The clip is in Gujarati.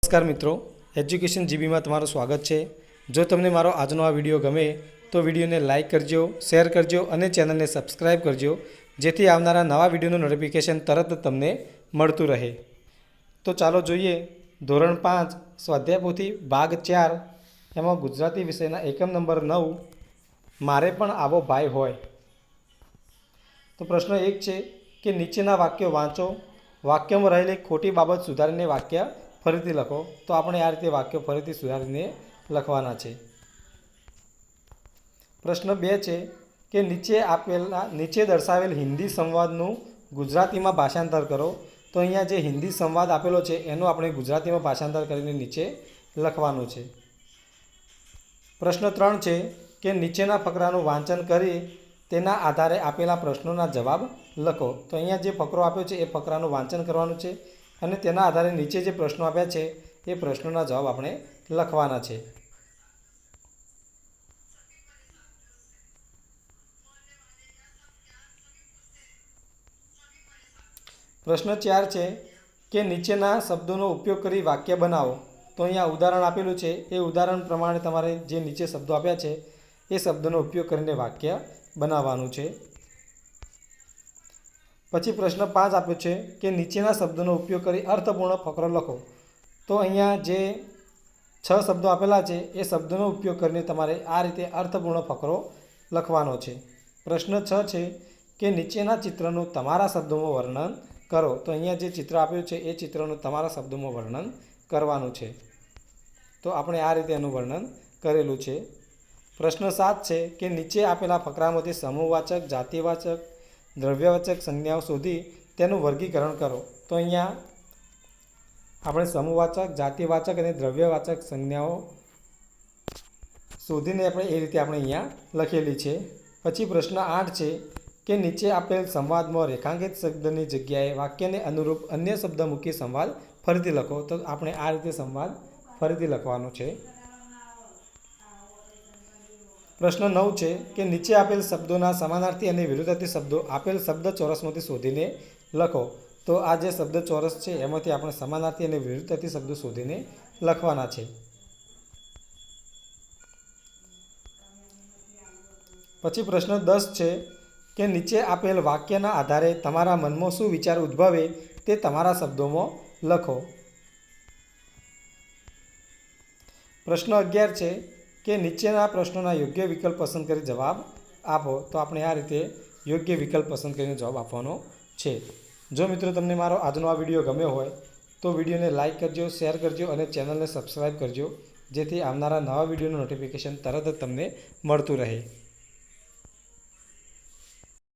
નમસ્કાર મિત્રો, એજ્યુકેશન જીબીમાં તમારું સ્વાગત છે। જો તમને મારો આજનો આ વિડીયો ગમે તો વિડીયોને લાઇક કરજો, શેર કરજો અને ચેનલને સબસ્ક્રાઈબ કરજો, જેથી આવનારા નવા વિડીયોનું નોટિફિકેશન તરત તમને મળતું રહે। તો ચાલો જોઈએ ધોરણ 5 સ્વાધ્યાય પોથી ભાગ 4 એમાં ગુજરાતી વિષયના એકમ નંબર 9 મારે પણ આવો ભાઈ હોય। તો પ્રશ્ન 1 છે કે નીચેના વાક્યો વાંચો, વાક્યમાં રહેલી ખોટી બાબત સુધારીને વાક્ય ફરીથી લખો। તો આપણે આ રીતે વાક્યો ફરીથી સુધારીને લખવાના છે। પ્રશ્ન 2 છે કે નીચે દર્શાવેલ હિન્દી સંવાદનું ગુજરાતીમાં ભાષાંતર કરો। તો અહીંયા જે હિન્દી સંવાદ આપેલો છે એનું આપણે ગુજરાતીમાં ભાષાંતર કરીને નીચે લખવાનું છે। પ્રશ્ન 3 છે કે નીચેના ફકરાનું વાંચન કરી તેના આધારે આપેલા પ્રશ્નોના જવાબ લખો। તો અહીંયા જે ફકરો આપ્યો છે એ ફકરાનું વાંચન કરવાનું છે અને તેના આધારે નીચે જે પ્રશ્નો આપ્યા છે એ પ્રશ્નોના જવાબ આપણે લખવાના છે। પ્રશ્ન 4 છે કે નીચેના શબ્દોનો ઉપયોગ કરી વાક્ય બનાવો। તો અહીંયા ઉદાહરણ આપેલું છે એ ઉદાહરણ પ્રમાણે તમારે જે નીચે શબ્દો આપ્યા છે એ શબ્દોનો ઉપયોગ કરીને વાક્ય બનાવવાનું છે। પછી પ્રશ્ન 5 આપ્યો છે કે નીચેના શબ્દોનો ઉપયોગ કરી અર્થપૂર્ણ ફકરો લખો। તો અહીંયા જે 6 શબ્દો આપેલા છે એ શબ્દોનો ઉપયોગ કરીને તમારે આ રીતે અર્થપૂર્ણ ફકરો લખવાનો છે। પ્રશ્ન 6 છે કે નીચેના ચિત્રનું તમારા શબ્દોમાં વર્ણન કરો। તો અહીંયા જે ચિત્ર આપ્યું છે એ ચિત્રનું તમારા શબ્દોમાં વર્ણન કરવાનું છે। તો આપણે આ રીતે એનું વર્ણન કરેલું છે। પ્રશ્ન 7 છે કે નીચે આપેલા ફકરામાંથી સમૂહવાચક, જાતિવાચક, દ્રવ્યવાચક સંજ્ઞાઓ શોધી તેનું વર્ગીકરણ કરો। તો અહીંયા આપણે સમૂહવાચક, જાતિવાચક અને દ્રવ્યવાચક સંજ્ઞાઓ શોધીને આપણે એ રીતે આપણે અહીંયા લખેલી છે। પછી પ્રશ્ન 8 છે કે નીચે આપેલ સંવાદમાં રેખાંકિત શબ્દની જગ્યાએ વાક્યને અનુરૂપ અન્ય શબ્દ મૂકી સંવાદ ફરીથી લખો। તો આપણે આ રીતે સંવાદ ફરીથી લખવાનો છે। પ્રશ્ન 9 છે કે નીચે આપેલ શબ્દોના સમાનાર્થી અને વિરુદ્ધાર્થી શબ્દો આપેલ શબ્દ ચોરસમાંથી શોધીને લખો। તો આ જે શબ્દ ચોરસ છે એમાંથી આપણે સમાનાર્થી અને વિરુદ્ધાર્થી શબ્દો શોધીને લખવાના છે। પછી પ્રશ્ન 10 છે કે નીચે આપેલ વાક્યના આધારે તમારા મનમાં શું વિચાર ઉદ્ભવે તે તમારા શબ્દોમાં લખો। પ્રશ્ન 11 છે કે નીચેના પ્રશ્નોના યોગ્ય વિકલ્પ પસંદ કરી જવાબ આપો। તો આપણે આ રીતે યોગ્ય વિકલ્પ પસંદ કરીને જવાબ આપવાનો છે। જો મિત્રો તમને મારો આજનો આ વિડીયો ગમ્યો હોય તો વિડીયોને લાઇક કરજો, શેર કરજો અને ચેનલને સબસ્ક્રાઈબ કરજો, જેથી આવનારા નવા વિડીયોનું નોટિફિકેશન તરત જ તમને મળતું રહે।